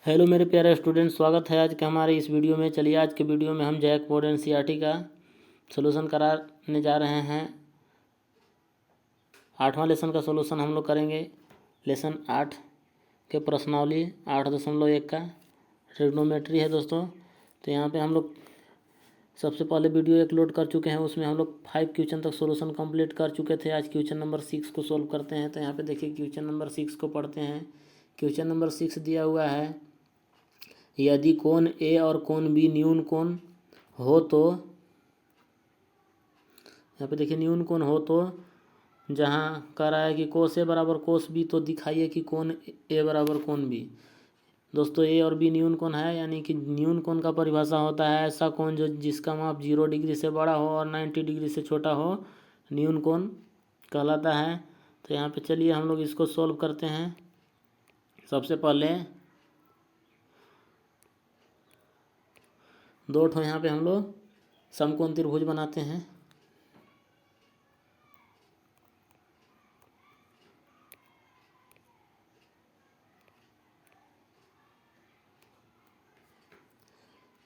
Hello मेरे प्यारे student, स्वागत है आज के हमारे इस वीडियो में। चलिए आज के वीडियो में हम जैक बोर्ड एनसीईआरटी का सॉल्यूशन कराने जा रहे हैं। 8वां लेसन का सॉल्यूशन हम लोग करेंगे। लेसन 8 के प्रश्नावली 8.1 का ट्रिग्नोमेट्री है दोस्तों। तो यहाँ पे हम लोग सबसे पहले वीडियो एक लोड कर चुके हैं, उसमें हम लोग 5 क्वेश्चन तक सॉल्यूशन कंप्लीट कर चुके थे। आज क्वेश्चन नंबर 6 को सोल्व करते हैं। तो यहाँ पे देखिए क्वेश्चन नंबर 6 को पढ़ते हैं। क्वेश्चन नंबर 6 दिया हुआ है, यदि कोण ए और कोण बी न्यून कोण हो तो, यहाँ पे देखिए न्यून कोण हो तो जहाँ कह रहा है कि कोस ए बराबर कोस बी, तो दिखाइए कि कोण ए बराबर कोण बी। दोस्तों ए और बी न्यून कोण है, यानी कि न्यून कोण का परिभाषा होता है ऐसा कोण जो जिसका माप 0 डिग्री से बड़ा हो और 90 डिग्री से छोटा हो, न्यून कोण कहलाता है। तो यहाँ पे चलिए हम लोग इसको सॉल्व करते हैं। सबसे पहले दो ठो यहाँ पे हम लोग समकोण त्रिभुज बनाते हैं।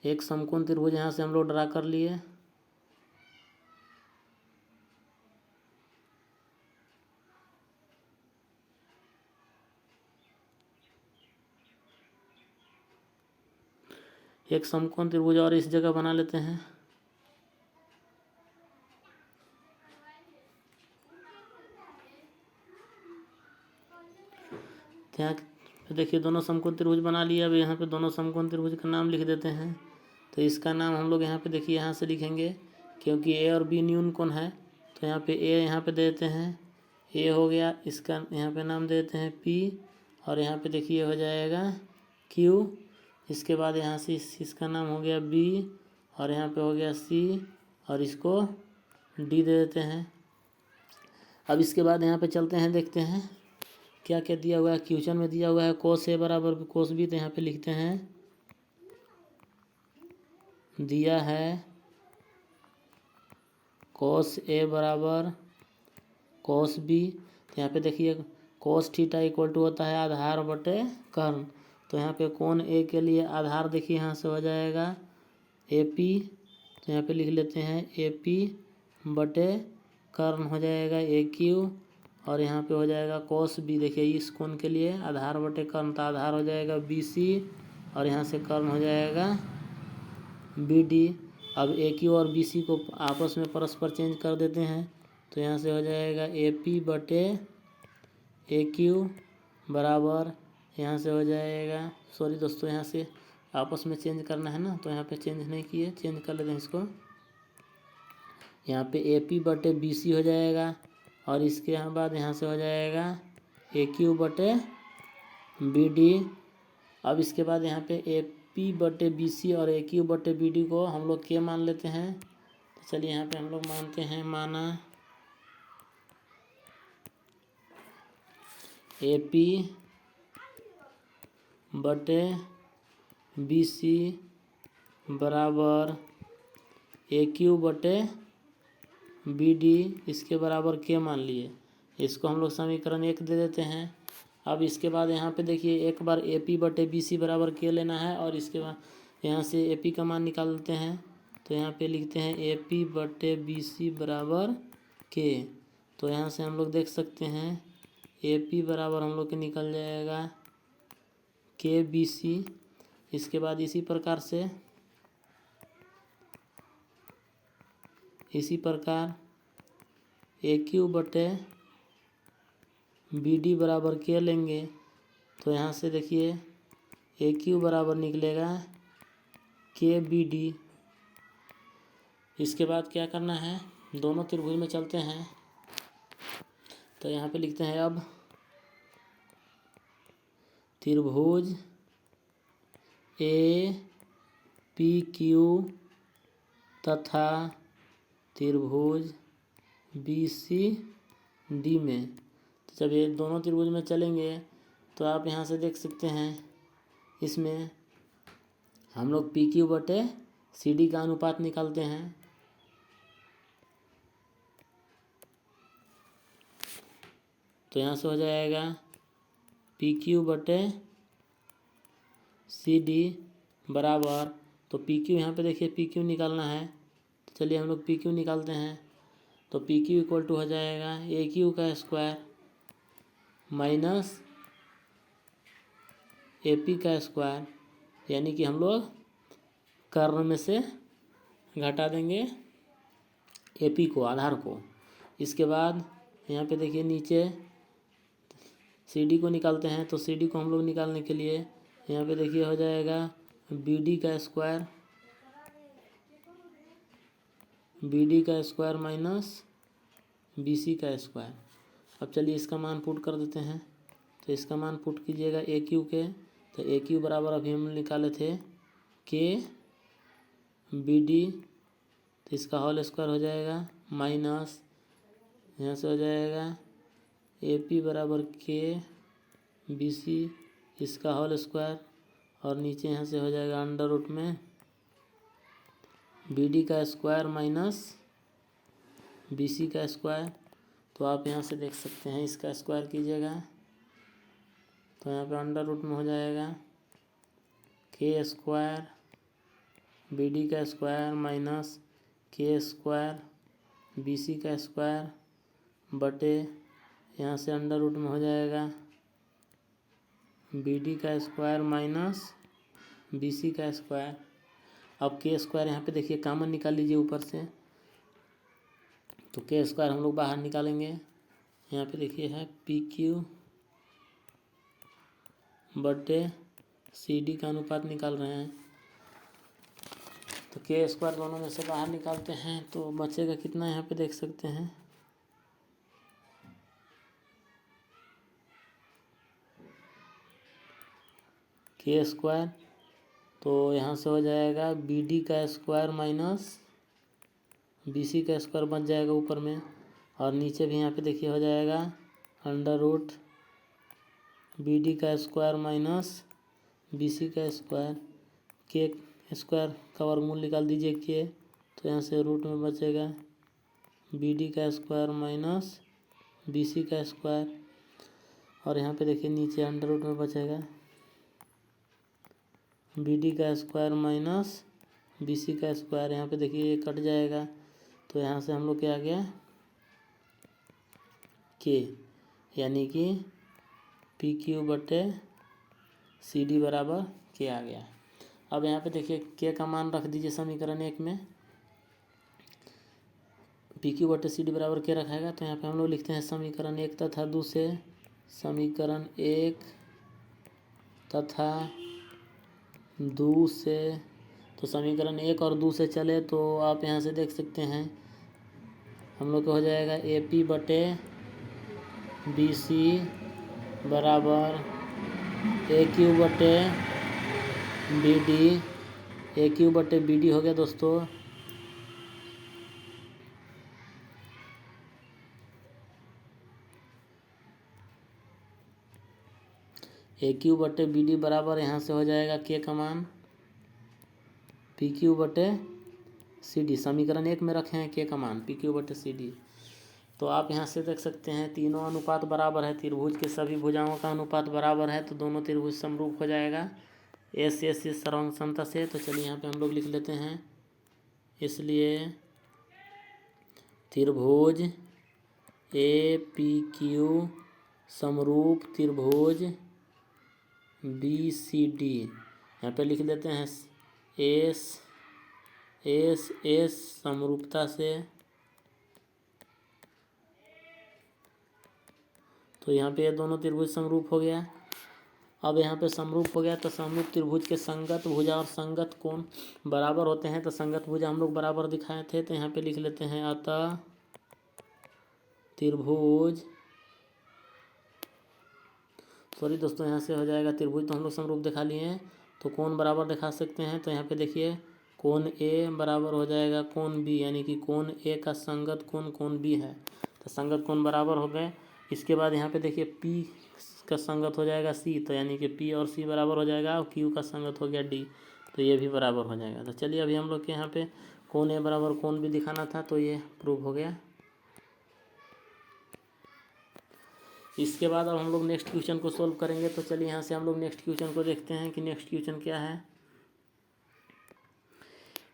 एक समकोण त्रिभुज यहाँ से हम लोग ड्रा कर लिए। एक समकोण त्रिभुज और इस जगह बना लेते हैं। यहाँ देखिए दोनों समकोण त्रिभुज बना लिया। अब यहाँ पे दोनों समकोण त्रिभुज का नाम लिख देते हैं। तो इसका नाम हम लोग यहाँ पे देखिए यहाँ से लिखेंगे, क्योंकि ए और बी न्यून कोण है। तो यहाँ पे ए यहाँ पे दे देते हैं, ए हो गया। इसका यहाँ पे नाम दे देते हैं पी, और यहाँ पे देखिए हो जाएगा क्यू। इसके बाद यहाँ से इसका नाम हो गया बी, और यहाँ पे हो गया सी, और इसको डी दे देते हैं। अब इसके बाद यहाँ पे चलते हैं, देखते हैं क्या क्या दिया हुआ है। क्वेश्चन में दिया हुआ है कोस ए बराबर कोस बी। तो यहाँ पे लिखते हैं, दिया है कोस ए बराबर कोस बी। तो यहाँ पे देखिए कोस थीटा इक्वल टू होता है आधार बटे कर्ण। तो यहाँ पे कोण ए के लिए आधार देखिए यहाँ से हो जाएगा ए पी। तो यहाँ पे लिख लेते हैं ए पी बटे कर्ण हो जाएगा ए क्यू, और यहाँ पे हो जाएगा कोस बी। देखिए इस कोण के लिए आधार बटे कर्ण, तो आधार हो जाएगा बी सी, और यहाँ से कर्ण हो जाएगा बी डी। अब ए क्यू और बी सी को आपस में परस्पर चेंज कर देते हैं। तो यहाँ से हो जाएगा ए पी बटे ए क्यू बराबर, यहाँ से हो जाएगा, सॉरी दोस्तों यहाँ से आपस में चेंज करना है ना, तो यहाँ पे चेंज नहीं किए, चेंज कर लेते हैं इसको। यहाँ पे ए पी बटे बी सी हो जाएगा, और इसके बाद यहाँ से हो जाएगा ए क्यू बटे बी डी। अब इसके बाद यहाँ पे ए पी बटे बी सी और ए क्यू बटे बी डी को हम लोग के मान लेते हैं। तो चलिए यहाँ पे हम लोग मानते हैं, माना ए पी बटे बी सी बराबर ए क्यू बटे बी डी, इसके बराबर के मान लिए। इसको हम लोग समीकरण 1 दे देते हैं। अब इसके बाद यहाँ पे देखिए एक बार ए पी बटे बी सी बराबर के लेना है, और इसके बाद यहाँ से ए पी का मान निकाल लेते हैं। तो यहाँ पे लिखते हैं ए पी बटे बी सी बराबर के। तो यहाँ से हम लोग देख सकते हैं ए पी बराबर हम लोग के निकल जाएगा के बी सी। इसके बाद इसी प्रकार ए क्यू बटे बी डी बराबर के लेंगे। तो यहाँ से देखिए ए क्यू बराबर निकलेगा के बी डी। इसके बाद क्या करना है, दोनों त्रिभुज में चलते हैं। तो यहाँ पे लिखते हैं, अब त्रिभुज ए पी क्यू तथा त्रिभुज बी सी डी में, तो जब ये दोनों त्रिभुज में चलेंगे तो आप यहाँ से देख सकते हैं, इसमें हम लोग पी क्यू बटे सी डी का अनुपात निकालते हैं। तो यहाँ से हो जाएगा पी क्यू बटे सी डी बराबर, तो पी क्यू यहाँ पे देखिए पी क्यू निकालना है, तो चलिए हम लोग पी क्यू निकालते हैं। तो पी क्यू इक्वल टू हो जाएगा ए क्यू का स्क्वायर माइनस ए पी का स्क्वायर, यानी कि हम लोग कर्ण में से घटा देंगे ए पी को, आधार को। इसके बाद यहाँ पे देखिए नीचे सी डी को निकालते हैं, तो सी डी को हम लोग निकालने के लिए यहाँ पे देखिए हो जाएगा बी डी का स्क्वायर, बी डी का स्क्वायर माइनस बी सी का स्क्वायर। अब चलिए इसका मान पुट कर देते हैं, तो इसका मान पुट कीजिएगा ए क्यू के, तो ए क्यू बराबर अभी हम निकाले थे के बी डी, तो इसका होल स्क्वायर हो जाएगा माइनस यहाँ से हो जाएगा ए पी बराबर के बी सी, इसका होल स्क्वायर, और नीचे यहाँ से हो जाएगा अंडर रूट में बी डी का स्क्वायर माइनस बी सी का स्क्वायर। तो आप यहाँ से देख सकते हैं, इसका स्क्वायर कीजिएगा तो यहाँ पे अंडर रूट में हो जाएगा के स्क्वायर बी डी का स्क्वायर माइनस के स्क्वायर बी सी का स्क्वायर बटे यहाँ से अंडर रूट में हो जाएगा बी डी का स्क्वायर माइनस बी सी का स्क्वायर। अब के स्क्वायर यहाँ पे देखिए कॉमन निकाल लीजिए ऊपर से, तो के स्क्वायर हम लोग बाहर निकालेंगे। यहाँ पे देखिए है पी क्यू बटे सी डी का अनुपात निकाल रहे हैं, तो के स्क्वायर दोनों में से बाहर निकालते हैं तो बचेगा कितना, यहाँ पे देख सकते हैं के स्क्वायर, तो यहाँ से हो जाएगा बी डी का स्क्वायर माइनस बी सी का स्क्वायर बच जाएगा ऊपर में, और नीचे भी यहाँ पे देखिए हो जाएगा अंडर रूट बी डी का स्क्वायर माइनस बी सी का स्क्वायर, के स्क्वायर का वर्गमूल निकाल दीजिए के, तो यहाँ से रूट में बचेगा बी डी का स्क्वायर माइनस बी सी का स्क्वायर, और यहाँ पे देखिए नीचे अंडर रूट में बचेगा बी डी का स्क्वायर माइनस बी सी का स्क्वायर। यहाँ पे देखिए ये कट जाएगा, तो यहाँ से हम लोग क्या आ गया के, यानी कि पी क्यू बटे सी डी बराबर के आ गया। अब यहाँ पे देखिए के का मान रख दीजिए समीकरण 1 में, पी क्यू बटे सी डी बराबर के रखाएगा, तो यहाँ पे हम लोग लिखते हैं समीकरण 1 तथा 2 से, समीकरण 1 तथा 2 से, तो समीकरण 1 और 2 से चले तो आप यहाँ से देख सकते हैं हम लोग को हो जाएगा ए पी बटे बी सी बराबर ए क्यू बटे बी डी, ए क्यू बटे बी डी हो गया दोस्तों, ए क्यू बटे बी डी बराबर यहाँ से हो जाएगा के का मान पी क्यू बटे सी डी, समीकरण 1 में रखे हैं के का मान पी क्यू बटे सी डी। तो आप यहाँ से देख सकते हैं तीनों अनुपात बराबर है, त्रिभुज के सभी भुजाओं का अनुपात बराबर है, तो दोनों त्रिभुज समरूप हो जाएगा एस एस इस सर्वांग समता से। तो चलिए यहाँ पे हम लोग लिख लेते हैं, इसलिए त्रिभुज ए पी क्यू समरूप त्रिभुज बी सी डी, यहाँ पे लिख देते हैं एस एस एस समरूपता से, तो यहाँ पे ये दोनों त्रिभुज समरूप हो गया। अब यहाँ पे समरूप हो गया तो समरूप त्रिभुज के संगत भुजा और संगत कोण बराबर होते हैं, तो संगत भुजा हम लोग बराबर दिखाए थे, तो यहाँ पे लिख लेते हैं अतः त्रिभुज, सॉरी दोस्तों यहाँ से हो जाएगा त्रिभुज तो हम लोग समरूप दिखा लिए हैं, तो कोण बराबर दिखा सकते हैं। तो यहाँ पे देखिए कोण ए बराबर हो जाएगा कोण बी, यानी कि कोण ए का संगत कोण कोण बी है, तो संगत कोण बराबर हो गए। इसके बाद यहाँ पे देखिए पी का संगत हो जाएगा सी, तो यानी कि पी और सी बराबर हो जाएगा, और क्यू का संगत हो गया डी, तो ये भी बराबर हो जाएगा। तो चलिए अभी हम लोग के यहाँ पे कोण ए बराबर कोण बी दिखाना था, तो ये प्रूव हो गया। इसके बाद अब हम लोग नेक्स्ट क्वेश्चन को सोल्व करेंगे। तो चलिए यहाँ से हम लोग नेक्स्ट क्वेश्चन को देखते हैं कि नेक्स्ट क्वेश्चन क्या है।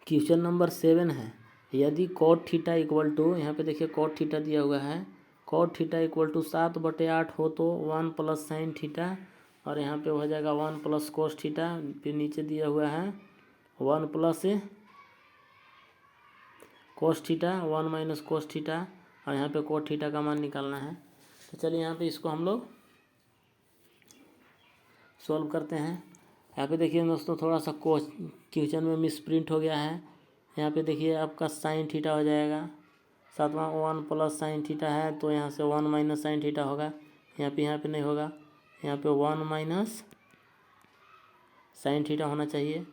क्वेश्चन नंबर 7 है, यदि कॉट थीटा इक्वल टू, यहाँ पे देखिए कॉट थीटा दिया हुआ है, कॉट थीटा इक्वल टू 7/8 हो तो 1 प्लस साइन थीटा, और यहाँ पे हो जाएगा 1 प्लस कोस थीटा, फिर नीचे दिया हुआ है 1 plus cos theta 1 minus cos theta, और यहाँ पे कोट थीटा का मान निकालना है। तो चलिए यहाँ पे इसको हम लोग सॉल्व करते हैं। यहाँ पे देखिए दोस्तों थोड़ा सा क्वेश्चन में मिस प्रिंट हो गया है। यहाँ पे देखिए आपका साइन थीटा हो जाएगा, 1 प्लस साइन थीटा है तो यहाँ से 1 माइनस साइन थीटा होगा, यहाँ पे नहीं होगा, यहाँ पे 1 माइनस साइन थीटा होना चाहिए।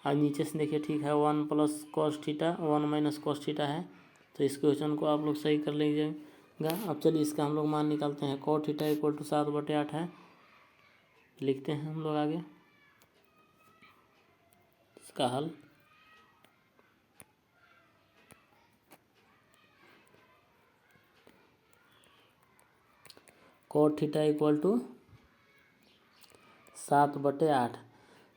और नीचे से देखिए ठीक है 1 plus cos theta 1 minus cos theta है, तो इस क्वेश्चन को आप लोग सही कर लीजिएगा। अब चलिए इसका हम लोग मान निकालते हैं। कॉट थीटा इक्वल टू 7/8 है, लिखते हैं हम लोग आगे इसका हल। कॉट थीटा इक्वल टू 7/8,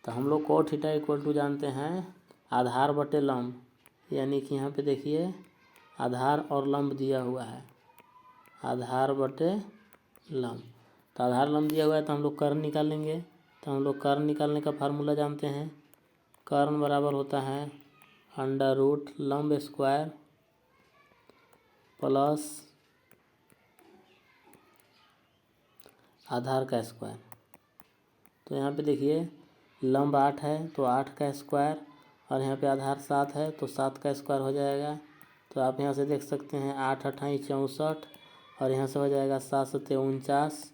तो हम लोग कॉट थीटा इक्वल टू जानते हैं आधार बटे लंब, यानी कि यहाँ पे देखिए आधार और लंब दिया हुआ है, आधार बटे लंब। तो आधार लंब दिया हुआ है तो हम लोग कर्ण निकालेंगे। तो हम लोग कर्ण निकालने का फार्मूला जानते हैं, कर्ण बराबर होता है अंडर रूट लंब स्क्वायर प्लस आधार का स्क्वायर। तो यहाँ पे देखिए लंब 8 है तो 8 का स्क्वायर, और यहाँ पे आधार 7 है तो 7 का स्क्वायर हो जाएगा। तो आप यहाँ से देख सकते हैं 8 × 8 = 64, और यहाँ से हो जाएगा 7 × 7 = 49,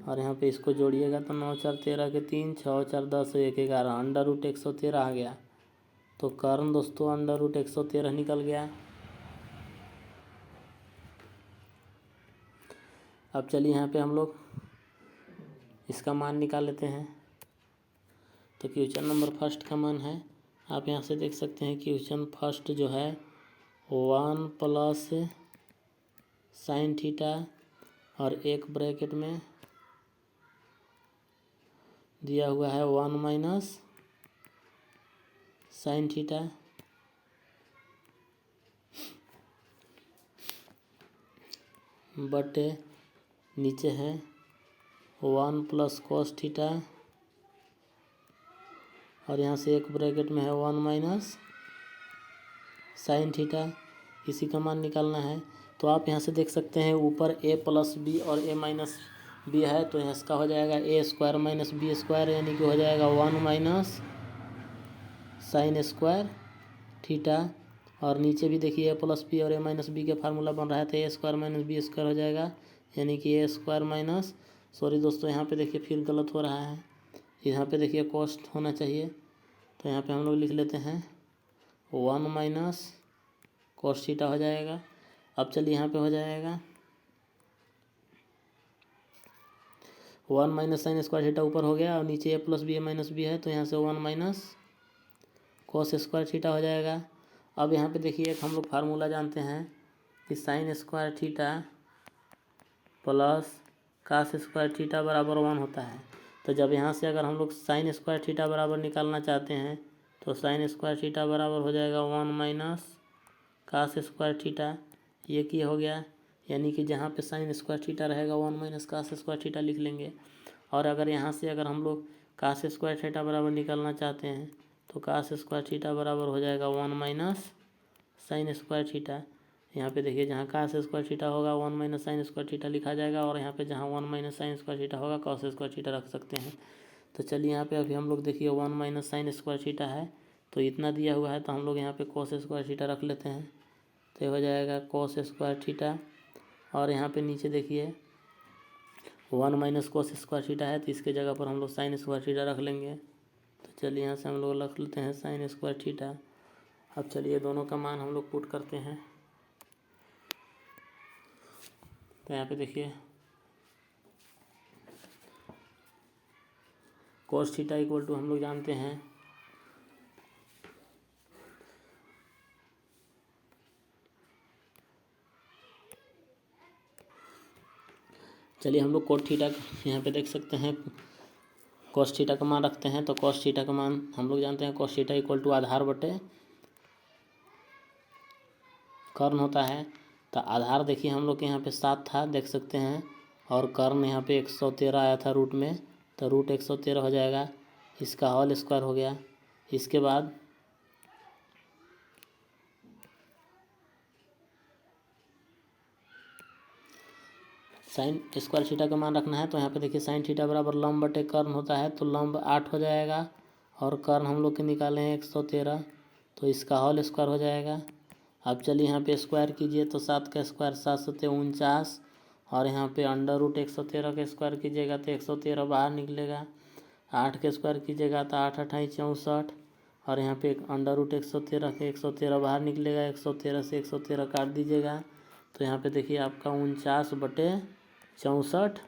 और यहाँ पे इसको जोड़िएगा तो 9 × 4 = 13 के 3, 6 × 4 = 10, 1 = 11, अंडर रूट 113 आ गया। तो कर्ण दोस्तों अंडर रूट 113 निकल गया। अब चलिए यहाँ पे हम लोग इसका मान निकाल लेते हैं। तो क्वेश्चन नंबर फर्स्ट का मान है, आप यहाँ से देख सकते हैं क्वेश्चन फर्स्ट जो है 1 प्लस साइन थीटा, और एक ब्रैकेट में दिया हुआ है 1 माइनस साइन थीटा, बटे नीचे है 1 प्लस कॉस थीटा, और यहाँ से एक ब्रैकेट में है 1 माइनस साइन थीटा। इसी का मान निकालना है। तो आप यहाँ से देख सकते हैं ऊपर a प्लस बी और a माइनस बी है, तो इसका हो जाएगा a square minus B square, यानी कि हो जाएगा 1 माइनस साइन स्क्वायर थीटा। और नीचे भी देखिए a प्लस बी और a माइनस बी के फार्मूला बन रहा है, तो a square minus B square हो जाएगा, यानी कि a स्क्वायर माइनस, सॉरी दोस्तों यहाँ पे देखिए फिर गलत हो रहा है, यहाँ पे देखिए कॉस्ट होना चाहिए, तो यहाँ पे हम लोग लिख लेते हैं 1 माइनस कॉस थीटा हो जाएगा। अब चलिए यहाँ पे हो जाएगा 1 माइनस साइन स्क्वायर थीटा ऊपर हो गया, और नीचे a plus B a minus B है, तो यहाँ से 1 माइनस कॉस स्क्वायर थीटा हो जाएगा। अब यहाँ पे देखिए एक हम लोग फार्मूला जानते हैं कि sine square theta plus cos square theta बराबर 1 होता है। तो जब यहाँ से अगर हम लोग साइन स्क्वायर थीटा बराबर निकालना चाहते हैं, तो साइन स्क्वायर थीटा बराबर हो जाएगा 1 माइनस कास स्क्वायर थीटा, ये हो गया, यानी कि जहाँ पे साइन स्क्वायर थीटा रहेगा 1 माइनस कास स्क्वायर थीटा लिख लेंगे। और अगर यहाँ से अगर हम लोग कास स्क्वायर थीटा बराबर निकालना चाहते हैं, तो कास स्क्वायर थीटा बराबर हो जाएगा 1 माइनस साइन स्क्वायर थीटा। यहाँ पे देखिए जहाँ कास स्क्वायर थीटा होगा 1 माइनस साइन स्क्वायर थीटा लिखा जाएगा, और यहाँ पे जहाँ 1 माइनस साइन स्क्वायर थीटा होगा कॉस स्क्वायर थीटा रख सकते हैं। तो चलिए यहाँ पे अभी हम लोग देखिए 1 माइनस साइन स्क्वायर थीटा है, तो इतना दिया हुआ है, तो हम लोग यहाँ पे कॉस स्क्वायर थीटा रख लेते हैं, तो हो जाएगा कॉस स्क्वायर थीटा। और यहाँ पे नीचे देखिए 1 माइनस कॉस स्क्वायर थीटा है, तो इसके जगह पर हम लोग साइन स्क्वायर थीटा रख लेंगे। तो चलिए यहाँ से हम लोग रख लेते हैं साइन स्क्वायर थीटा। अब चलिए दोनों का मान हम लोग पुट करते हैं। तो यहाँ पे देखिए कॉस थीटा इक्वल टू हम लोग जानते हैं चलिए हम लोग कोट थीटा यहाँ पे देख सकते हैं, कॉस थीटा का मान रखते हैं। तो कॉस थीटा का मान हम लोग जानते हैं, कॉस थीटा इक्वल टू आधार बटे कर्ण होता है। तो आधार देखिए हम लोग के यहाँ पे 7 था, देख सकते हैं, और कर्ण यहाँ पे 113 आया था रूट में, तो रूट 113 हो जाएगा, इसका होल स्क्वायर हो गया। इसके बाद साइन स्क्वायर थीटा का मान रखना है। तो यहाँ पे देखिए साइन थीटा बराबर लंब बटे कर्ण होता है, तो लंब 8 हो जाएगा, और कर्ण हम लोग के निकाले हैं 113, तो इसका होल स्क्वायर हो जाएगा। अब चलिए यहाँ पे स्क्वायर कीजिए, तो 7 का स्क्वायर 7 7 49, और यहाँ पे अंडर रूट 113 का स्क्वायर कीजिएगा तो 113 बाहर निकलेगा। 8 के स्क्वायर कीजिएगा तो 8 8 64, और यहाँ पे अंडर रूट 113 के 113 बाहर निकलेगा, 113 से 113 काट दीजिएगा, तो यहाँ पे देखिए आपका 49/64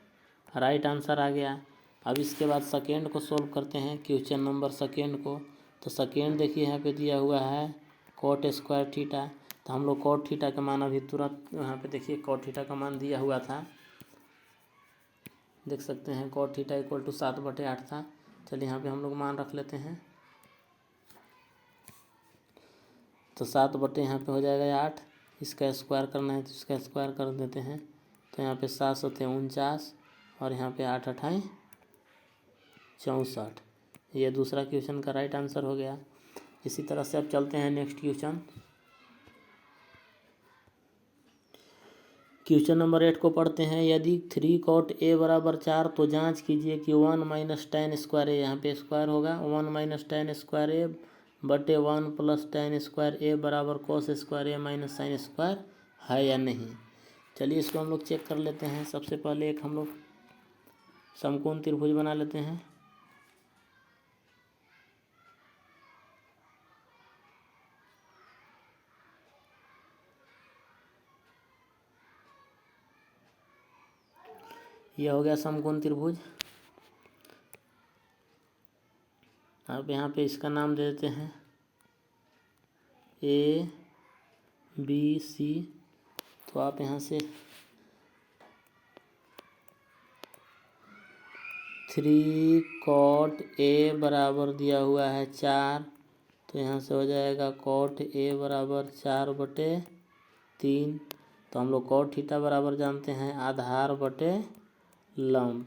राइट आंसर आ गया। अब इसके बाद सेकेंड को सोल्व करते हैं, क्वेश्चन नंबर सेकेंड को। तो सेकेंड देखिए यहाँ पे दिया हुआ है कोट स्क्वायर थीटा, तो हम लोग कोट थीटा का मान अभी तुरंत यहाँ पे देखिए कोट थीटा का मान दिया हुआ था, देख सकते हैं, कोट थीटा इक्वल टू 7/8 था। चलिए यहाँ पे हम लोग मान रख लेते हैं, तो 7 बटे यहाँ पे हो जाएगा 8, इसका स्क्वायर करना है तो इसका स्क्वायर कर देते हैं, तो यहाँ पे 7 7 49, और यहाँ पे 8 8 64, ये दूसरा क्वेश्चन का राइट आंसर हो गया। इसी तरह से अब चलते हैं नेक्स्ट क्वेश्चन। क्वेश्चन नंबर 8 को पढ़ते हैं। यदि 3 cot a बराबर 4 तो जांच कीजिए कि 1 - tan स्क्वायर ए, यहाँ पे स्क्वायर होगा, 1 - tan स्क्वायर ए बटे 1 + tan स्क्वायर ए बराबर cos स्क्वायर ए माइनस साइन स्क्वायर है या नहीं। चलिए इसको हम लोग चेक कर लेते हैं। सबसे पहले एक हम लोग समकोण त्रिभुज बना लेते हैं। यह हो गया समकोण त्रिभुज। अब यहाँ पे इसका नाम दे देते हैं ABC। तो आप यहाँ से 3 cot a बराबर दिया हुआ है 4, तो यहाँ से हो जाएगा cot a बराबर 4/3। तो हम लोग cot थीटा बराबर जानते हैं आधार बटे लंब,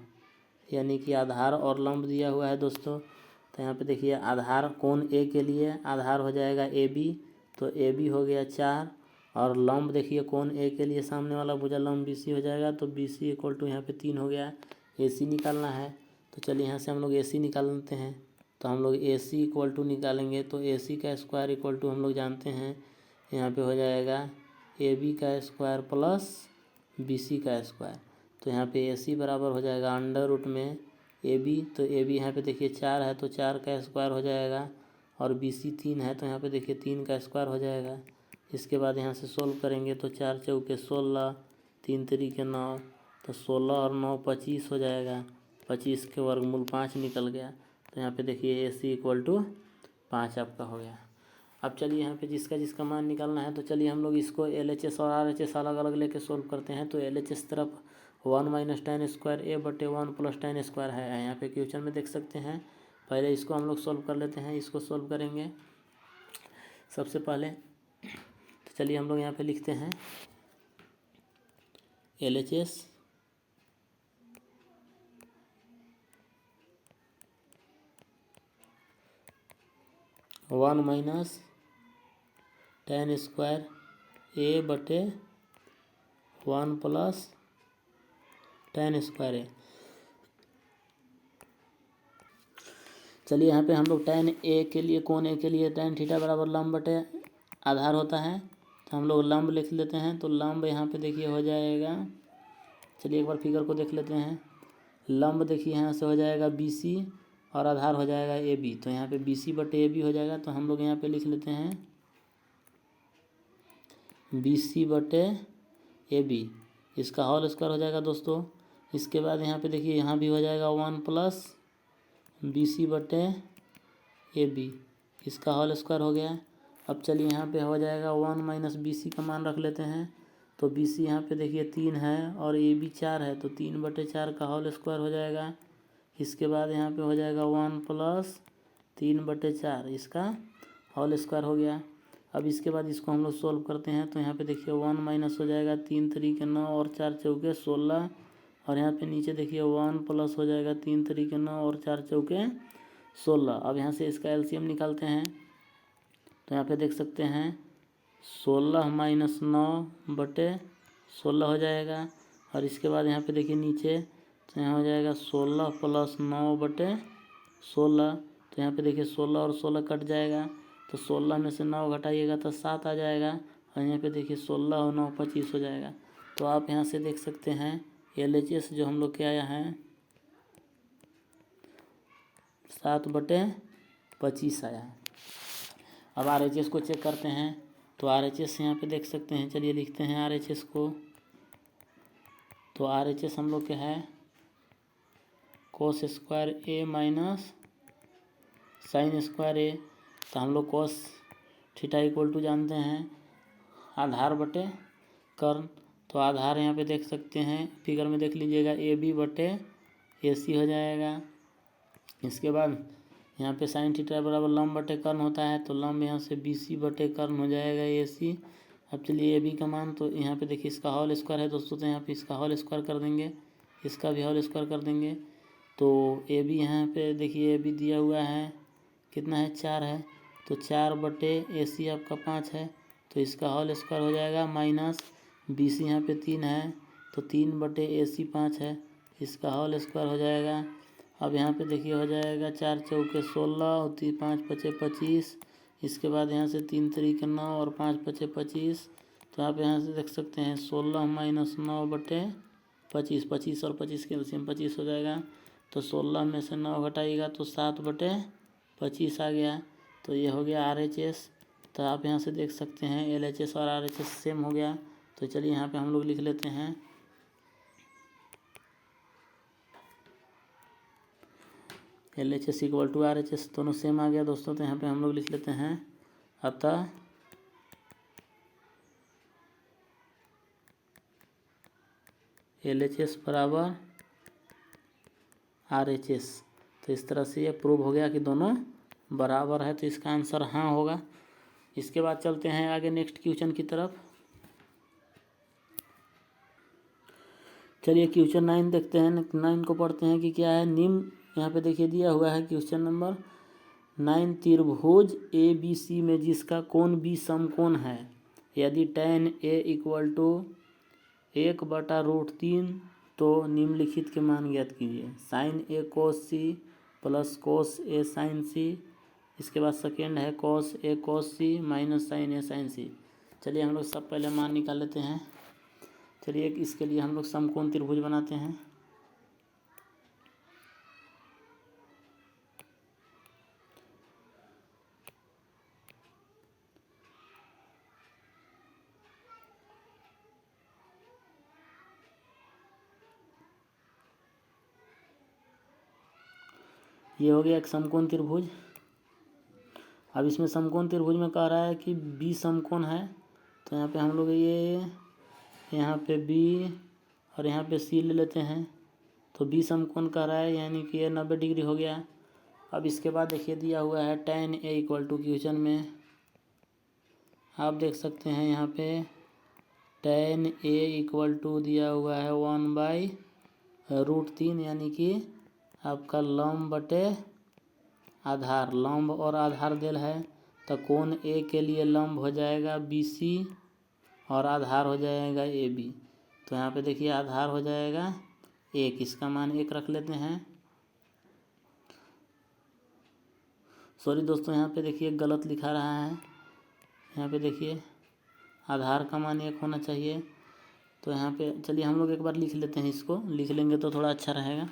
यानी कि आधार और लंब दिया हुआ है दोस्तों। तो यहाँ पे देखिए आधार कोण ए के लिए आधार हो जाएगा AB, तो AB हो गया 4, और लंब देखिए कोण ए के लिए सामने वाला भुजा लंब BC हो जाएगा, तो BC इक्वल टू यहाँ पे 3 हो गया। AC निकालना है, तो चलिए यहाँ से हम लोग AC निकाल लेते हैं। तो हम लोग AC इक्वल टू निकालेंगे, तो AC का स्क्वायर इक्वल टू हम लोग जानते हैं यहाँ पे हो जाएगा AB का स्क्वायर प्लस BC का स्क्वायर। तो यहाँ पे AC बराबर हो जाएगा अंडर रूट में AB, तो AB यहाँ पे देखिए 4 है तो 4 का स्क्वायर हो जाएगा, और BC 3 है तो यहाँ पे देखिए 3 का स्क्वायर हो जाएगा। इसके बाद यहाँ से सोल्व करेंगे तो 4 चौके 16, 3 तिरिके 9, तो 16 और 9 25 हो जाएगा, 25 के वर्गमूल 5 निकल गया। तो यहाँ पे देखिए AC इक्वल टू 5 आपका हो गया। अब चलिए यहाँ पे जिसका जिसका मान निकालना है, तो चलिए हम लोग इसको LHS और RHS अलग अलग लेके सोल्व करते हैं। तो LHS तरफ 1 - tan स्क्वायर ए बटे 1 + tan स्क्वायर है, यहाँ पे क्वेश्चन में देख सकते हैं। पहले इसको हम लोग सोल्व कर लेते हैं, इसको सोल्व करेंगे सबसे पहले। तो चलिए हम लोग यहाँ पे लिखते हैं LHS 1 - tan स्क्वायर ए बटे 1 + tan स्क्वायर ए। चलिए यहाँ पे हम लोग tan ए के लिए, कोण ए के लिए tan थीटा बराबर लंब बटे आधार होता है, तो हम लोग लंब लिख लेते हैं। तो लंब यहाँ पे देखिए हो जाएगा, चलिए एक बार फिगर को देख लेते हैं। लंब देखिए यहाँ से हो जाएगा BC, और आधार हो जाएगा AB, तो यहाँ पे BC बटे AB हो जाएगा। तो हम लोग यहाँ पे लिख लेते हैं BC बटे AB, इसका होल स्क्वायर हो जाएगा दोस्तों। इसके बाद यहाँ पे देखिए यहाँ भी हो जाएगा 1 + BC बटे AB, इसका होल स्क्वायर हो गया। अब चलिए यहाँ पे हो जाएगा 1 - BC का मान रख लेते हैं, तो बी सी यहाँ पे देखिए 3 है और ए बी 4 है, तो 3/4 का होल स्क्वायर हो जाएगा। इसके बाद यहाँ पे हो जाएगा 1 + 3/4 इसका होल स्क्वायर हो गया। अब इसके बाद इसको हम लोग सोल्व करते हैं, तो यहाँ पे देखिए 1 माइनस हो जाएगा 3 3 9 और 4 चौके 16, और यहाँ पे नीचे देखिए 1 प्लस हो जाएगा 3 3 9 और 4 चौके 16। अब यहाँ से इसका एलसीएम निकालते हैं, तो यहाँ पे देख सकते हैं 16 - 9/16 हो जाएगा। और इसके बाद यहाँ पे देखिए नीचे, तो यहाँ हो जाएगा 16 + 9/16। तो यहाँ पे देखिए 16 और 16 कट जाएगा, तो 16 में से 9 घटाइएगा तो 7 आ जाएगा। और यहाँ पे देखिए 16 और 9 25 हो जाएगा। तो आप यहाँ से देख सकते हैं LHS जो हम लोग के आया है 7/25 आया है। अब RHS को चेक करते हैं, तो RHS यहाँ पे देख सकते हैं, चलिए लिखते हैं RHS को। तो RHS हम लोग के है cos square A minus sine square A। तो हम लोग cos थीटा = जानते हैं आधार बटे कर्ण। तो आधार यहाँ पे देख सकते हैं, फिगर में देख लीजिएगा AB/AC हो जाएगा। इसके बाद यहाँ पे साइन थीटा बराबर लंब बटे कर्ण होता है, तो लंब यहाँ से BC/कर्ण हो जाएगा AC। अब चलिए AB का मान, तो यहाँ पे देखिए इसका होल स्क्वायर है दोस्तों, तो यहाँ पे इसका होल स्क्वायर कर देंगे, इसका भी होल स्क्वायर कर देंगे। तो AB यहाँ पे देखिए AB दिया हुआ है कितना है, 4 है, तो 4/AC आपका 5 है, तो इसका होल स्क्वायर हो जाएगा। माइनस BC यहाँ पे 3 है, तो 3/AC 5 है, इसका होल स्क्वायर हो जाएगा। अब यहाँ पे देखिए हो जाएगा 4 चौके 16 और 5 पचे 25। इसके बाद यहाँ से 3 3 9 और 5 पचे 25। तो आप यहाँ से देख सकते हैं 16 - 9/25, 25 और 25 के एलसीएम 25 हो जाएगा। तो 16 में से 9 घटाइएगा तो 7/25 आ गया। तो ये हो गया RHS। तो आप यहाँ से देख सकते हैं LHS और RHS सेम हो गया। तो चलिए यहाँ पे हम लोग लिख लेते हैं LHS = RHS, दोनों सेम आ गया दोस्तों। तो यहाँ पे हम लोग लिख लेते हैं, अतः LHS = RHS। तो इस तरह से ये प्रूव हो गया कि दोनों बराबर है, तो इसका आंसर हाँ होगा। इसके बाद चलते हैं आगे नेक्स्ट क्वेश्चन की तरफ। चलिए क्वेश्चन 9 देखते हैं, 9 को पढ़ते हैं कि क्या है। निम्न यहाँ पे देखिए दिया हुआ है क्वेश्चन नंबर 9, त्रिभुज ABC में जिसका कोण B समकोण है, यदि tan A = 1/√3 तो निम्नलिखित के मान ज्ञात कीजिए। sin A cos C + cos A sin C। इसके बाद सेकेंड है cos A cos C - sin A sin C। चलिए हम लोग सब पहले मान निकाल लेते हैं। चलिए इसके लिए हम लोग समकोण त्रिभुज बनाते हैं। ये हो गया एक समकोण त्रिभुज। अब इसमें समकोण त्रिभुज में कह रहा है कि B समकोण है, तो यहाँ पे हम लोग ये यहाँ पे B और यहाँ पे C ले लेते हैं। तो B समकोण कह रहा है, यानी कि ये 90 डिग्री हो गया। अब इसके बाद देखिए दिया हुआ है tan A = क्वेश्चन में आप देख सकते हैं यहाँ पे tan A = दिया हुआ है 1/√3, यानी कि आपका लंब बटे आधार, लंब और आधार देल है। तो कोण A के लिए लंब हो जाएगा BC और आधार हो जाएगा AB। तो यहाँ पे देखिए आधार हो जाएगा 1, इसका मान 1 रख लेते हैं। सॉरी दोस्तों, यहाँ पे देखिए गलत लिखा रहा है। यहाँ पे देखिए आधार का मान 1 होना चाहिए। तो यहाँ पे चलिए हम लोग एक बार लिख लेते हैं, इसको लिख लेंगे तो थोड़ा अच्छा रहेगा।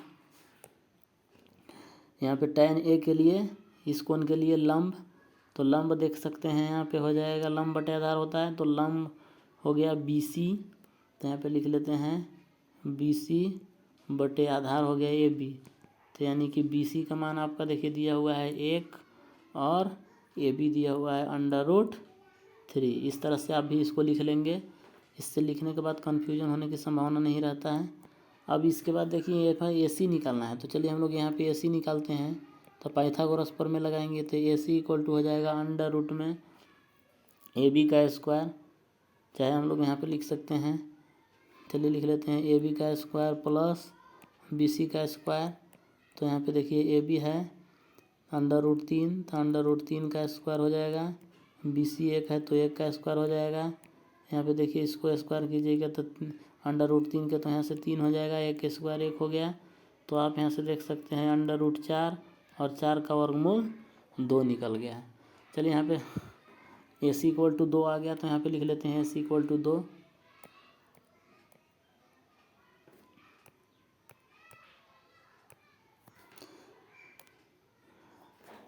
यहाँ पे tan A के लिए, इस कोण के लिए लंब, तो लंब देख सकते हैं यहाँ पे हो जाएगा लंब बटे आधार होता है, तो लंब हो गया BC। तो यहाँ पे लिख लेते हैं BC बटे आधार हो गया AB। तो यानी कि BC का मान आपका देखिए दिया हुआ है 1 और AB दिया हुआ है √3। इस तरह से आप भी इसको लिख लेंगे। इससे लिखने के बाद कन्फ्यूजन होने की संभावना नहीं रहता है। अब इसके बाद देखिए एक है AC निकालना है, तो चलिए हम लोग यहाँ पे AC निकालते हैं। तो पाइथागोरस प्रमेय लगाएंगे तो AC इक्वल टू हो जाएगा अंडर रूट में AB का स्क्वायर, चाहे हम लोग यहाँ पे लिख सकते हैं, चलिए लिख लेते हैं AB का स्क्वायर प्लस BC का स्क्वायर। तो यहाँ पे देखिए AB है अंडर रूट 3, तो अंडर रूट 3 का स्क्वायर हो जाएगा। BC 1 है तो 1 का स्क्वायर हो जाएगा। यहाँ पे देखिए इसको स्क्वायर कीजिएगा तो अंडर रूट 3 के तो यहाँ से 3 हो जाएगा, 1 के स्क्वायर 1 हो गया। तो आप यहाँ से देख सकते हैं अंडर रूट 4 और 4 का वर्गमूल 2 निकल गया है। चलिए यहाँ पे AC इक्वल टू 2 आ गया, तो यहाँ पे लिख लेते हैं AC इक्वल टू 2।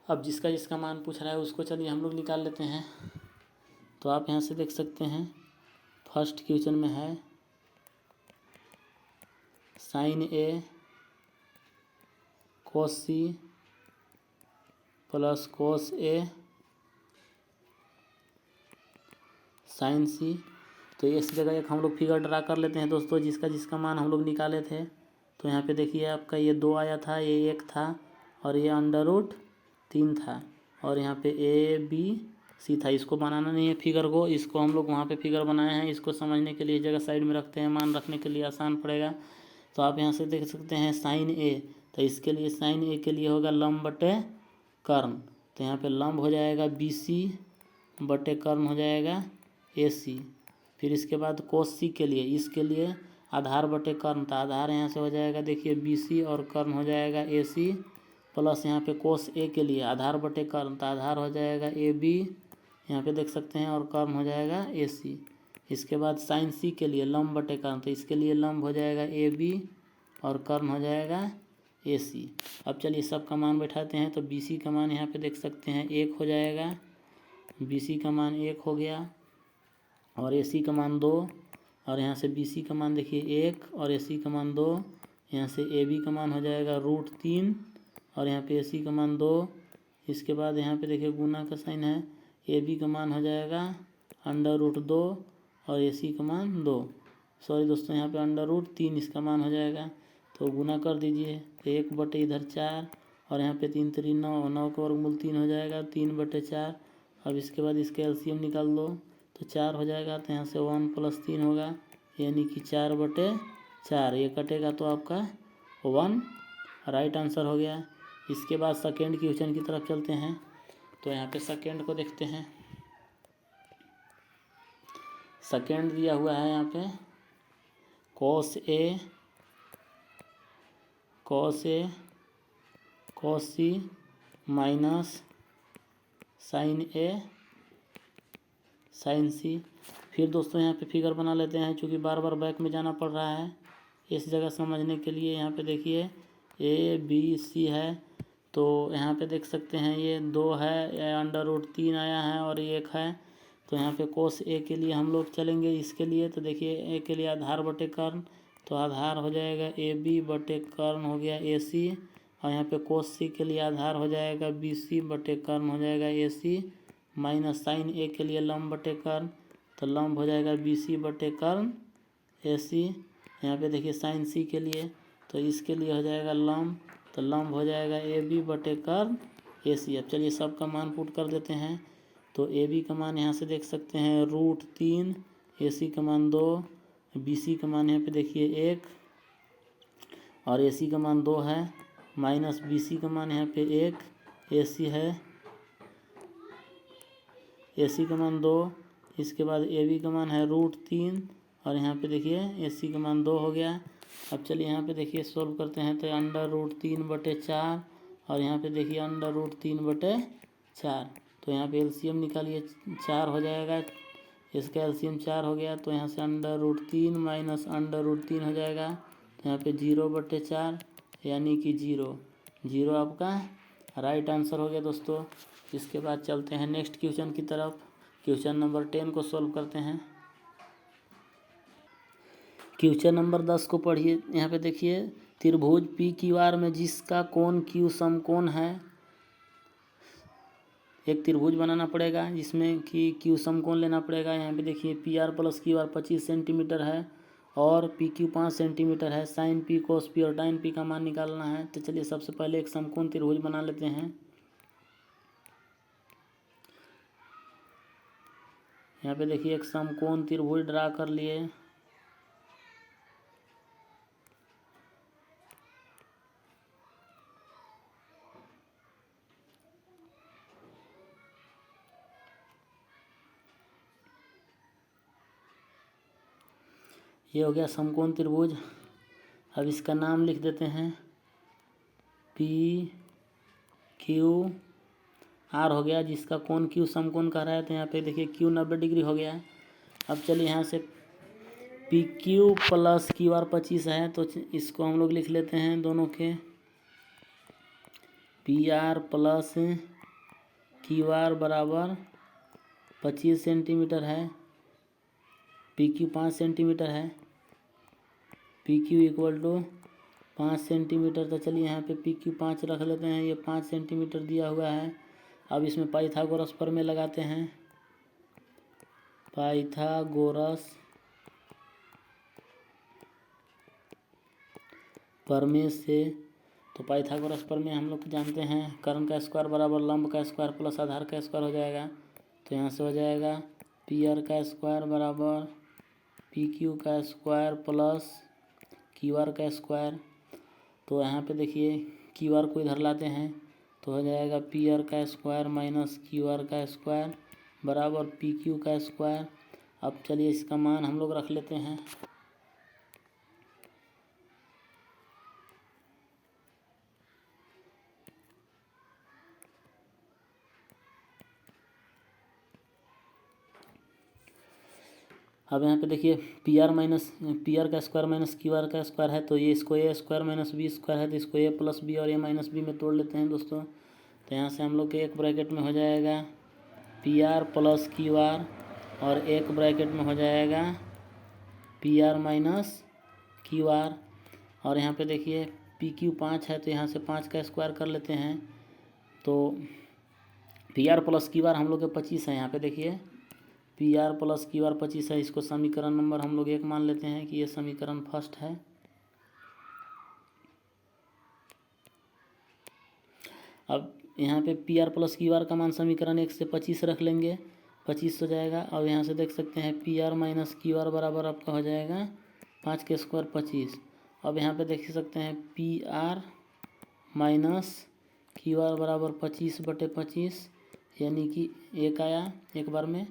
अब जिसका जिसका मान पूछ रहा है उसको चलिए हम लोग निकाल लेते हैं। तो आप यहाँ से देख सकते हैं फर्स्ट क्वेश्चन में है sine A cos C plus cos A sine C। तो इस जगह एक हम लोग फिगर ड्रा कर लेते हैं दोस्तों, जिसका जिसका मान हम लोग निकाले थे। तो यहाँ पे देखिए आपका ये 2 आया था, ये 1 था और ये अंडर रूट 3 था और यहाँ पे ABC था। इसको बनाना नहीं है फिगर को, इसको हम लोग वहाँ पे फिगर बनाए हैं। इसको समझने के लिए जगह साइड में रखते हैं, मान रखने के लिए आसान पड़ेगा। तो आप यहाँ से देख सकते हैं साइन A, तो इसके लिए साइन A के लिए होगा लंब बटे कर्ण। तो यहाँ पे लंब हो जाएगा BC बटे कर्ण हो जाएगा AC। फिर इसके बाद कोस C के लिए, इसके लिए आधार बटे कर्ण, तो आधार यहाँ से हो जाएगा देखिए BC और कर्ण हो जाएगा AC प्लस यहाँ पे कोस A के लिए आधार बटे कर्ण, तो आधार हो जाएगा AB यहाँ पे देख सकते हैं और कर्ण हो जाएगा AC। इसके बाद साइन C के लिए लंब बटे कर्ण, तो इसके लिए लंब हो जाएगा AB और कर्ण हो जाएगा AC। अब चलिए सब का मान बैठाते हैं। तो BC का मान यहाँ पे देख सकते हैं 1 हो जाएगा, BC का मान 1 हो गया और AC का मान 2, और यहाँ से BC का मान देखिए 1 और AC का मान 2। यहाँ से AB का मान हो जाएगा रूट 3 और यहाँ पे AC का मान 2। इसके बाद यहाँ पे देखिए गुना का साइन है, AB का मान हो जाएगा अंडर रूट 2 और AC का मान 2, सॉरी दोस्तों यहाँ पे अंडर रूट 3 इसका मान हो जाएगा। तो गुना कर दीजिए, 1 बटे इधर 4 और यहाँ पे 3 3 9, 9 का वर्गमूल 3 हो जाएगा, 3 बटे 4। अब इसके बाद इसका एलसीएम निकाल दो तो 4 हो जाएगा, तो यहाँ से 1 प्लस 3 होगा यानी कि 4 बटे 4, ये कटेगा तो आपका 1 राइट आंसर हो गया। इसके बाद सेकेंड क्वेश्चन की तरफ चलते हैं। तो यहाँ पे सेकेंड को देखते हैं। सेकेंड दिया हुआ है यहाँ पे cos A cos C minus sine A sine C। फिर दोस्तों यहाँ पे फिगर बना लेते हैं, क्योंकि बार बार बैक में जाना पड़ रहा है इस जगह समझने के लिए। यहाँ पे देखिए ABC है, तो यहाँ पे देख सकते हैं ये 2 है, अंडर रूट 3 आया है और ये 1 है। तो यहाँ पे कोस A के लिए हम लोग चलेंगे इसके लिए। तो देखिए A के लिए आधार बटे कर्ण, तो आधार हो जाएगा AB बटे कर्ण हो गया AC, और यहाँ पे कोस C के लिए आधार हो जाएगा BC बटे कर्ण हो जाएगा AC, माइनस साइन A के लिए लंब बटे कर्ण, तो लंब हो जाएगा BC बटे कर्ण AC। यहाँ पे देखिए साइन C के लिए, तो इसके लिए हो जाएगा लंब, तो लंब हो जाएगा AB बटे कर्ण AC। अब चलिए सब का मान पुट कर देते हैं। तो AB का मान यहाँ से देख सकते हैं रूट 3, AC का मान 2, BC का मान यहाँ पे देखिए 1 और AC का मान 2 है, माइनस BC का मान यहाँ पे 1, AC है, AC का मान 2। इसके बाद AB का मान है रूट 3 और यहाँ पे देखिए AC का मान 2 हो गया। अब चलिए यहाँ पे देखिए सोल्व करते हैं। तो अंडर रूट 3 बटे 4 और यहाँ पे देखिए अंडर रूट 3 बटे 4, तो यहाँ पे एलसीएम निकालिए, 4 हो जाएगा, इसका एलसीएम 4 हो गया। तो यहाँ से under root 3 minus under root 3 हो जाएगा, तो यहाँ पे 0 बटे 4 यानी कि 0 आपका राइट आंसर हो गया दोस्तों। इसके बाद चलते हैं नेक्स्ट क्वेश्चन की तरफ। क्वेश्चन नंबर 10 को सॉल्व करते हैं। क्वेश्चन नंबर 10 को पढ़िए। यहाँ पे देखिए त्रिभुज PQR में जिसका कोण Q समकोण है, एक त्रिभुज बनाना पड़ेगा जिसमें कि क्यू समकोण लेना पड़ेगा। यहाँ पे देखिए P R plus Q are 25 centimetre है और पी क्यू 5 सेंटीमीटर है। साइन पी कोस पी और टाइन पी का मान निकालना है। तो चलिए सबसे पहले एक समकोण त्रिभुज बना लेते हैं। यहाँ पे देखिए एक समकोण त्रिभुज ड्रा कर लिए। ये हो गया समकोण त्रिभुज। अब इसका नाम लिख देते हैं पी क्यू आर हो गया, जिसका कोण क्यू समकोण कह रहा है। तो यहाँ पे देखिए क्यू 90 डिग्री हो गया। अब चलिए यहाँ से P Q plus Q are 25 है, तो इसको हम लोग लिख लेते हैं दोनों के। P R plus Q R बराबर 25 सेंटीमीटर है। पी क्यू 5 सेंटीमीटर है। P Q equal to 5 centimetre. तो चलिए यहाँ पे पी क्यू 5 रख लेते हैं। ये 5 सेंटीमीटर दिया हुआ है। अब इसमें पाइथागोरस प्रमेय लगाते हैं। पाइथागोरस प्रमेय से, तो पाइथागोरस प्रमेय हम लोग जानते हैं, कर्ण का स्क्वायर बराबर लंब का स्क्वायर प्लस आधार का स्क्वायर हो जाएगा। तो यहाँ से हो जाएगा पी आर का स्क्वायर बराबर पी क्यू का स्क्वायर प्लस क्यू आर का स्क्वायर। तो यहाँ पे देखिए क्यू आर को इधर लाते हैं तो हो जाएगा पी आर का स्क्वायर माइनस क्यू आर का स्क्वायर बराबर पी क्यू का स्क्वायर। अब चलिए इसका मान हम लोग रख लेते हैं। अब यहाँ पे देखिए पी आर का स्क्वायर माइनस क्यू आर का स्क्वायर है, तो ये इसको ए स्क्वायर माइनस बी स्क्वायर है, तो इसको ए प्लस बी और ए माइनस बी में तोड़ लेते हैं दोस्तों। तो यहाँ से हम लोग के एक ब्रैकेट में हो जाएगा P R plus Q are और एक ब्रैकेट में हो जाएगा P R minus Q R. और यहाँ पे देखिए पी क्यू 5 है, तो यहाँ से 5 का स्क्वायर कर लेते हैं। तो P R plus Q are हम लोग के 25 है। यहाँ पे देखिए P R plus Q are 25 है। इसको समीकरण नंबर हम लोग 1 मान लेते हैं कि ये समीकरण फर्स्ट है। अब यहाँ पे P R plus Q are का मान समीकरण 1 से 25 रख लेंगे, 25 हो जाएगा। और यहाँ से देख सकते हैं P R minus Q R बराबर आपका हो जाएगा 5 के स्क्वायर 25। अब यहाँ पे देख सकते हैं P R minus Q R बराबर 25/25, यानी कि 1 आया एक बार में।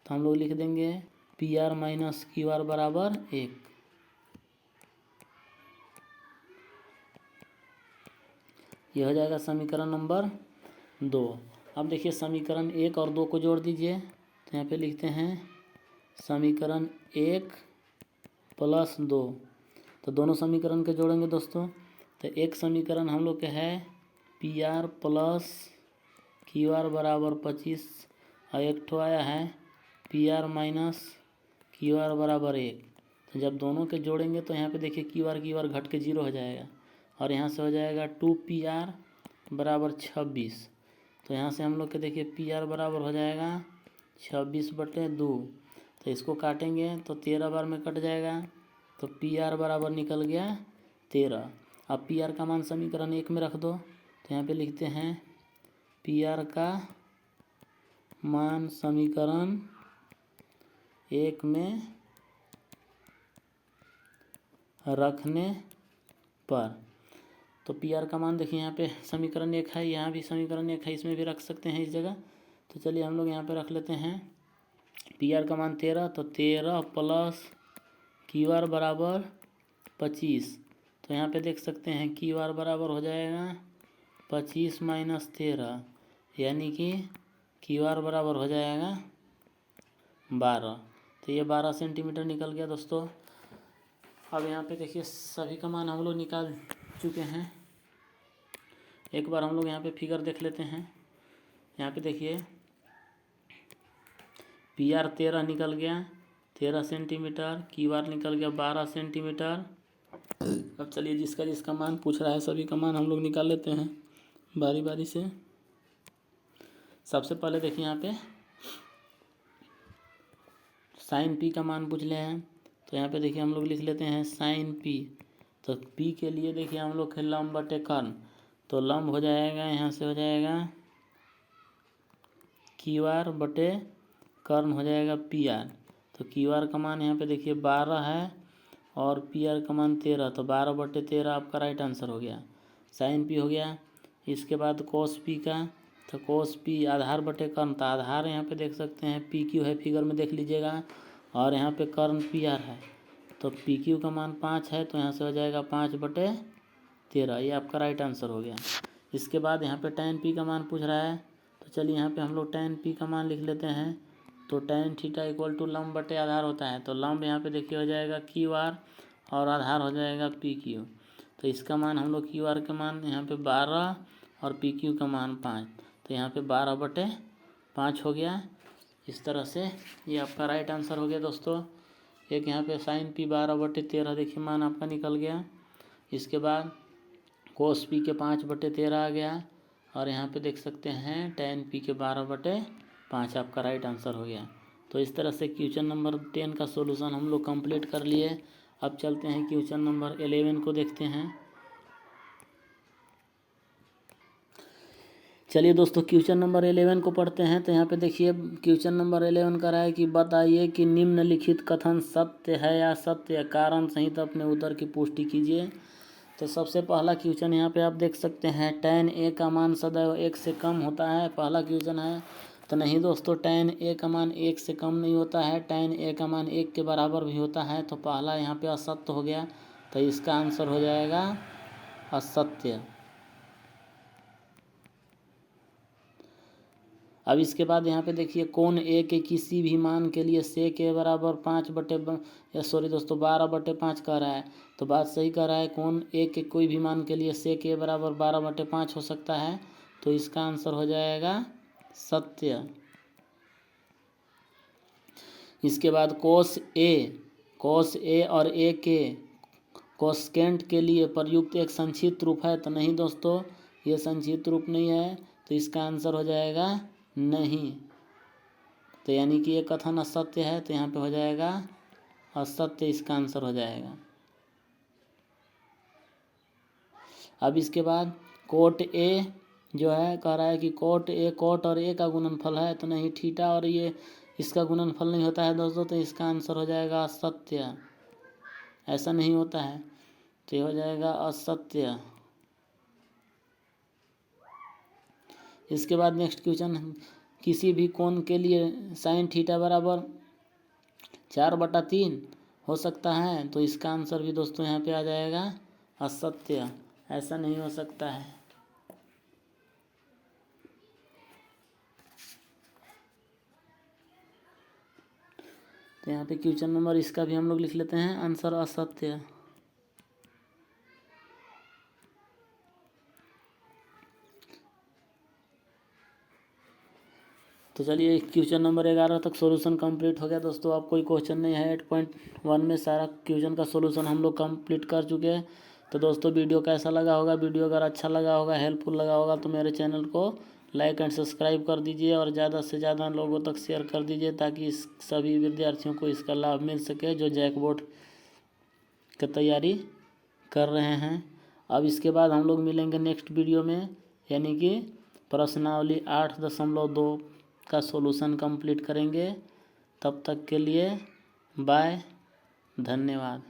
तो हम लोग लिख देंगे P R minus Q R बराबर 1। यह हो जाएगा समीकरण नंबर 2। अब देखिए समीकरण 1 और 2 को जोड़ दीजिए। तो यहाँ पे लिखते हैं समीकरण 1 प्लस 2। तो दोनों समीकरण के जोड़ेंगे दोस्तों। तो एक समीकरण हम लोग के है P R plus Q R बराबर 25 और एक ठो आया है P R minus Q R बराबर 1। तो जब दोनों के जोड़ेंगे तो यहाँ पे देखिए क्यू आर घट के 0 हो जाएगा और यहाँ से हो जाएगा 2 पी आर बराबर 26। तो यहाँ से हम लोग के देखिए पी आर बराबर हो जाएगा 26/2। तो इसको काटेंगे तो 13 बार में कट जाएगा। तो पी आर बराबर निकल गया 13। अब पी आर का मान समीकरण 1 में रख दो। तो यहाँ पे लिखते हैं पी आर का मान समीकरण 1 में रखने पर, तो पी आर का मान देखिए यहाँ पे समीकरण 1 है, यहाँ भी समीकरण 1 है, इसमें भी रख सकते हैं इस जगह। तो चलिए हम लोग यहाँ पे रख लेते हैं पी आर का मान 13। तो 13 प्लस क्यू आर बराबर 25। तो यहाँ पे देख सकते हैं क्यू आर बराबर हो जाएगा 25 माइनस 13, यानी कि क्यू आर बराबर हो जाएगा 12। तो ये 12 सेंटीमीटर निकल गया दोस्तों। अब यहाँ पे देखिए सभी का मान हम लोग निकाल चुके हैं। एक बार हम लोग यहाँ पे फिगर देख लेते हैं। यहाँ पे देखिए पी आर 13 निकल गया 13 सेंटीमीटर, क्यू आर निकल गया 12 सेंटीमीटर। अब चलिए जिसका जिसका मान पूछ रहा है सभी का मान हम लोग निकाल लेते हैं बारी बारी से। सबसे पहले देखिए यहाँ पे साइन पी का मान पूछ ले हैं, तो यहाँ पे देखिए हम लोग लिख लेते हैं साइन पी। तो पी के लिए देखिए हम लोग के लंब बटे कर्ण, तो लंब हो जाएगा यहाँ से हो जाएगा क्यू आर बटे कर्ण हो जाएगा पी आर। तो क्यू आर का मान यहाँ पे देखिए 12 है और पी आर का मान 13, तो 12/13 आपका राइट आंसर हो गया। साइन पी हो गया। इसके बाद कोस पी का, तो कोस पी आधार बटे कर्ण, तो आधार यहाँ पे देख सकते हैं पी क्यू है, फिगर में देख लीजिएगा, और यहाँ पे कर्ण पी आर है, तो पी क्यू का मान 5 है, तो यहाँ से हो जाएगा 5/13, ये आपका राइट आंसर हो गया। इसके बाद यहाँ पे टैन पी का मान पूछ रहा है, तो चलिए यहाँ पे हम लोग टैन पी का मान लिख लेते हैं। तो टैन थीटा इक्वल टू लंब बटे आधार होता है, तो लंब यहाँ पे देखिए हो जाएगा क्यू आर और आधार हो जाएगा पी क्यू। तो इसका मान हम लोग क्यू आर का मान यहाँ पे 12 और पी क्यू का मान 5, तो यहाँ पे 12/5 हो गया। इस तरह से ये आपका राइट आंसर हो गया दोस्तों। एक यहाँ पे साइन पी 12/13 देखिए मान आपका निकल गया। इसके बाद कोस पी के 5/13 आ गया, और यहाँ पे देख सकते हैं टैन पी के 12/5 आपका राइट आंसर हो गया। तो इस तरह से क्वेश्चन नंबर 10 का सॉल्यूशन हम लोग कंप्लीट कर लिए। अब चलते हैं क्वेश्चन नंबर 11 को देखते हैं। चलिए दोस्तों क्वेश्चन नंबर 11 को पढ़ते हैं। तो यहाँ पे देखिए क्वेश्चन नंबर 11 का रहा है कि बताइए कि निम्नलिखित कथन सत्य है या सत्य, कारण सहित अपने उत्तर की पुष्टि कीजिए। तो सबसे पहला क्वेश्चन यहाँ पे आप देख सकते हैं, टैन ए का मान सदैव 1 से कम होता है, पहला क्वेश्चन है। तो नहीं दोस्तों, टैन ए का मान 1 से कम नहीं होता है, टैन ए का मान 1 के बराबर भी होता है। तो पहला यहाँ पे असत्य हो गया, तो इसका आंसर हो जाएगा असत्य। अब इसके बाद यहाँ पे देखिए कोण ए के किसी भी मान के लिए से के बराबर 12/5 कह रहा है। तो बात सही कह रहा है, कोण ए के कोई भी मान के लिए से के बराबर 12/5 हो सकता है, तो इसका आंसर हो जाएगा सत्य। इसके बाद कोस ए और ए के कोसेकेंट के लिए प्रयुक्त एक संक्षिप्त रूप है। तो नहीं दोस्तों, ये संक्षिप्त रूप नहीं है, तो इसका आंसर हो जाएगा नहीं। तो यानी कि ये कथन असत्य है, तो यहाँ पे हो जाएगा असत्य, इसका आंसर हो जाएगा। अब इसके बाद कोट ए जो है कह रहा है कि कोट और ए का गुणनफल है, तो नहीं, थीटा और ये इसका गुणनफल नहीं होता है दोस्तों, तो इसका आंसर हो जाएगा असत्य, ऐसा नहीं होता है, तो ये हो जाएगा असत्य। इसके बाद नेक्स्ट क्वेश्चन, किसी भी कोण के लिए साइन थीटा बराबर 4/3 हो सकता है, तो इसका आंसर भी दोस्तों यहाँ पे आ जाएगा असत्य, ऐसा नहीं हो सकता है। तो यहाँ पे क्वेश्चन नंबर इसका भी हम लोग लिख लेते हैं, आंसर असत्य। तो चलिए क्वेश्चन नंबर 11 तक सॉल्यूशन कंप्लीट हो गया दोस्तों। अब कोई क्वेश्चन नहीं है, 8.1 में सारा क्वेश्चन का सॉल्यूशन हम लोग कंप्लीट कर चुके हैं। तो दोस्तों वीडियो कैसा लगा होगा, वीडियो अगर अच्छा लगा होगा, हेल्पफुल लगा होगा, तो मेरे चैनल को लाइक एंड सब्सक्राइब कर दीजिए और ज़्यादा से ज़्यादा लोगों तक शेयर कर दीजिए, ताकि सभी विद्यार्थियों को इसका लाभ मिल सके जो जैक बोर्ड की तैयारी कर रहे हैं। अब इसके बाद हम लोग मिलेंगे नेक्स्ट वीडियो में, यानी कि प्रश्नावली 8.2 का सॉल्यूशन कंप्लीट करेंगे। तब तक के लिए बाय, धन्यवाद।